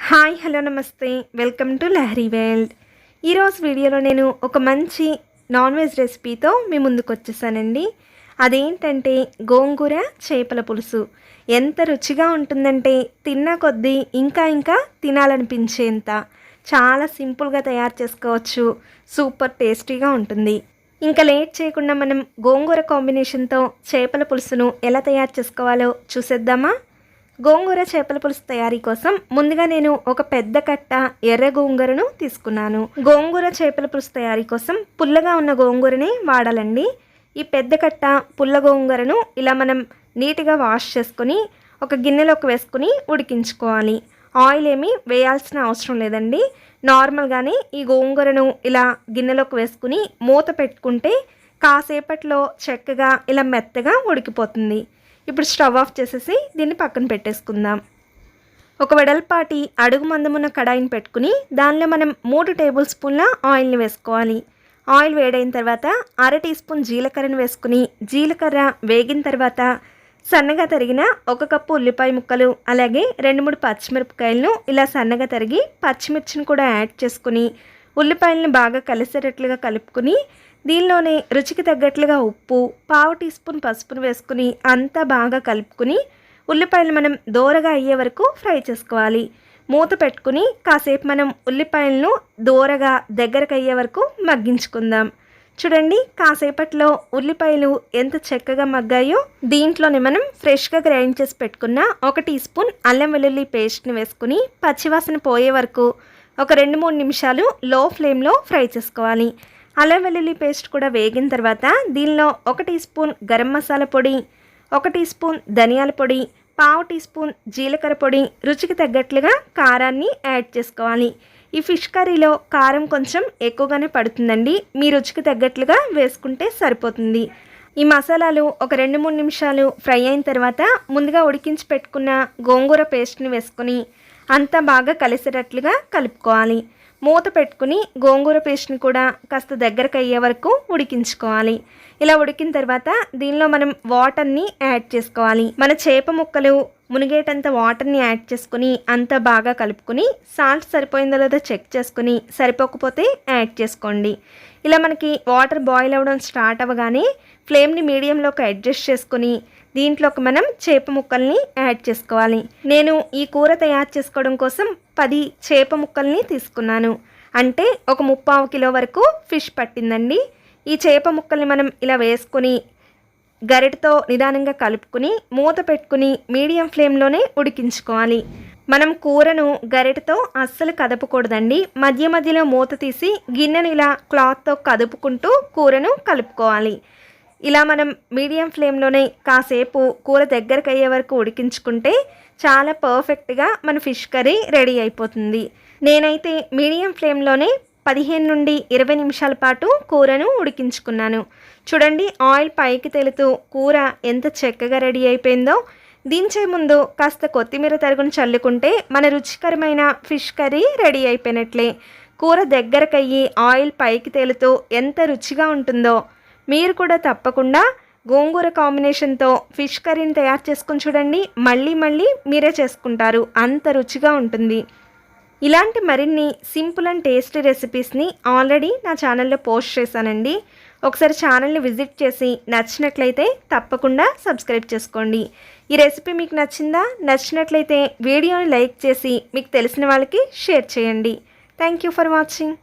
Hi hello నమస్తే welcome to Lahari world. ఈరోజు వీడియోలో నేను ఒక మంచి నాన్ వెజ్ రెసిపీతో మీ ముందుకు వచ్చేసానండి. అదేంటంటే గోంగూర చేపల పులుసు. ఎంత రుచిగా ఉంటుందంటే తిన్న కొద్దీ ఇంకా తినాలనిపించేంత. చాలా సింపుల్గా తయారు చేసుకోవచ్చు, సూపర్ టేస్టీగా ఉంటుంది. ఇంకా లేట్ చేయకుండా మనం గోంగూర కాంబినేషన్తో చేపల పులుసును ఎలా తయారు చేసుకోవాలో చూసేద్దామా. గోంగూర చేపల పులుసు తయారీ కోసం ముందుగా నేను ఒక పెద్ద కట్ట ఎర్ర గోంగూరను తీసుకున్నాను. గోంగూర చేపల పులుసు తయారీ కోసం పుల్లగా ఉన్న గోంగూరని వాడాలండి. ఈ పెద్ద కట్ట పుల్ల గోంగూరను ఇలా మనం నీట్గా వాష్ చేసుకొని ఒక గిన్నెలోకి వేసుకుని ఉడికించుకోవాలి. ఆయిల్ ఏమీ వేయాల్సిన అవసరం లేదండి. నార్మల్గానే ఈ గోంగూరను ఇలా గిన్నెలోకి వేసుకుని మూత పెట్టుకుంటే కాసేపట్లో చక్కగా ఇలా మెత్తగా ఉడికిపోతుంది. ఇప్పుడు స్టవ్ ఆఫ్ చేసేసి దీన్ని పక్కన పెట్టేసుకుందాం. ఒక వెడల్పాటి అడుగు మందమున్న కడాయిని పెట్టుకుని దానిలో మనం 3 టేబుల్ స్పూన్ల ఆయిల్ని వేసుకోవాలి. ఆయిల్ వేడైన తర్వాత 1/2 టీ స్పూన్ జీలకర్రను వేసుకుని జీలకర్ర వేగిన తర్వాత సన్నగా తరిగిన 1 కప్పు ఉల్లిపాయ ముక్కలు, అలాగే 2-3 పచ్చిమిరపకాయలను ఇలా సన్నగా తరిగి పచ్చిమిర్చిని కూడా యాడ్ చేసుకుని ఉల్లిపాయలను బాగా కలిసేటట్లుగా కలుపుకుని దీనిలోనే రుచికి తగ్గట్లుగా ఉప్పు, 1/2 టీ స్పూన్ పసుపును వేసుకుని అంతా బాగా కలుపుకుని ఉల్లిపాయలు మనం దోరగా అయ్యే వరకు ఫ్రై చేసుకోవాలి. మూత పెట్టుకుని కాసేపు మనం ఉల్లిపాయలను దోరగా దగ్గరకు అయ్యే వరకు మగ్గించుకుందాం. చూడండి, కాసేపట్లో ఉల్లిపాయలు ఎంత చక్కగా మగ్గాయో దీంట్లోనే మనం ఫ్రెష్గా గ్రైండ్ చేసి పెట్టుకున్న 1 టీ స్పూన్ అల్లం వెల్లుల్లి పేస్ట్ని వేసుకుని పచ్చివాసన పోయే వరకు ఒక 2-3 నిమిషాలు లో ఫ్లేమ్లో ఫ్రై చేసుకోవాలి. అల్లం వెల్లుల్లి పేస్ట్ కూడా వేగిన తర్వాత దీనిలో 1 టీ స్పూన్ గరం మసాలా పొడి, 1 టీ స్పూన్ ధనియాల పొడి, 1/2 టీ స్పూన్ జీలకర్ర పొడి, రుచికి తగ్గట్లుగా కారాన్ని యాడ్ చేసుకోవాలి. ఈ ఫిష్ కర్రీలో కారం కొంచెం ఎక్కువగానే పడుతుందండి, మీ రుచికి తగ్గట్లుగా వేసుకుంటే సరిపోతుంది. ఈ మసాలాలు ఒక 2-3 నిమిషాలు ఫ్రై అయిన తర్వాత ముందుగా ఉడికించి పెట్టుకున్న గోంగూర పేస్ట్ని వేసుకొని అంతా బాగా కలిసేటట్లుగా కలుపుకోవాలి. మూత పెట్టుకుని గోంగూర పేస్ట్ని కూడా కాస్త దగ్గరకు అయ్యే వరకు ఉడికించుకోవాలి. ఇలా ఉడికిన తర్వాత దీనిలో మనం వాటర్ని యాడ్ చేసుకోవాలి. మన చేప ముక్కలు మునిగేటంత వాటర్ని యాడ్ చేసుకుని అంతా బాగా కలుపుకొని సాల్ట్ సరిపోయిందో లేదో చెక్ చేసుకుని సరిపోకపోతే యాడ్ చేసుకోండి. ఇలా మనకి వాటర్ బాయిల్ అవ్వడం స్టార్ట్ అవ్వగానే ఫ్లేమ్ని మీడియంలోకి అడ్జస్ట్ చేసుకుని దీంట్లోకి మనం చేప ముక్కల్ని యాడ్ చేసుకోవాలి. నేను ఈ కూర తయారు చేసుకోవడం కోసం 10 చేప ముక్కల్ని తీసుకున్నాను. అంటే ఒక 3/4 కిలో వరకు ఫిష్ పట్టిందండి. ఈ చేప ముక్కల్ని మనం ఇలా వేసుకుని గరిటతో నిదానంగా కలుపుకుని మూత పెట్టుకుని మీడియం ఫ్లేమ్లోనే ఉడికించుకోవాలి. మనం కూరను గరిటతో అస్సలు కదపకూడదండి. మధ్య మధ్యలో మూత తీసి గిన్నెను ఇలా క్లాత్తో కదుపుకుంటూ కూరను కలుపుకోవాలి. ఇలా మనం మీడియం ఫ్లేమ్లోనే కాసేపు కూర దగ్గరకు అయ్యే వరకు ఉడికించుకుంటే చాలా పర్ఫెక్ట్గా మన ఫిష్ కర్రీ రెడీ అయిపోతుంది. నేనైతే మీడియం ఫ్లేమ్లోనే 15 నుండి 20 నిమిషాల పాటు కూరను ఉడికించుకున్నాను. చూడండి, ఆయిల్ పైకి తేలుతూ కూర ఎంత చక్కగా రెడీ అయిపోయిందో. దించే ముందు కాస్త కొత్తిమీర తరుగును చల్లుకుంటే మన రుచికరమైన ఫిష్ కర్రీ రెడీ అయిపోయినట్లే. కూర దగ్గరకయ్యి ఆయిల్ పైకి తేలుతూ ఎంత రుచిగా ఉంటుందో. మీరు కూడా తప్పకుండా గోంగూర కాంబినేషన్తో ఫిష్ కర్రీని తయారు చేసుకుని చూడండి. మళ్ళీ మీరే చేసుకుంటారు, అంత రుచిగా ఉంటుంది. ఇలాంటి మరిన్ని సింపుల్ అండ్ టేస్టీ రెసిపీస్ని ఆల్రెడీ నా ఛానల్లో పోస్ట్ చేశానండి. ఒకసారి ఛానల్ని విజిట్ చేసి నచ్చినట్లయితే తప్పకుండా సబ్స్క్రైబ్ చేసుకోండి. ఈ రెసిపీ మీకు నచ్చినట్లయితే వీడియోని లైక్ చేసి మీకు తెలిసిన వాళ్ళకి షేర్ చేయండి. Thank you for watching.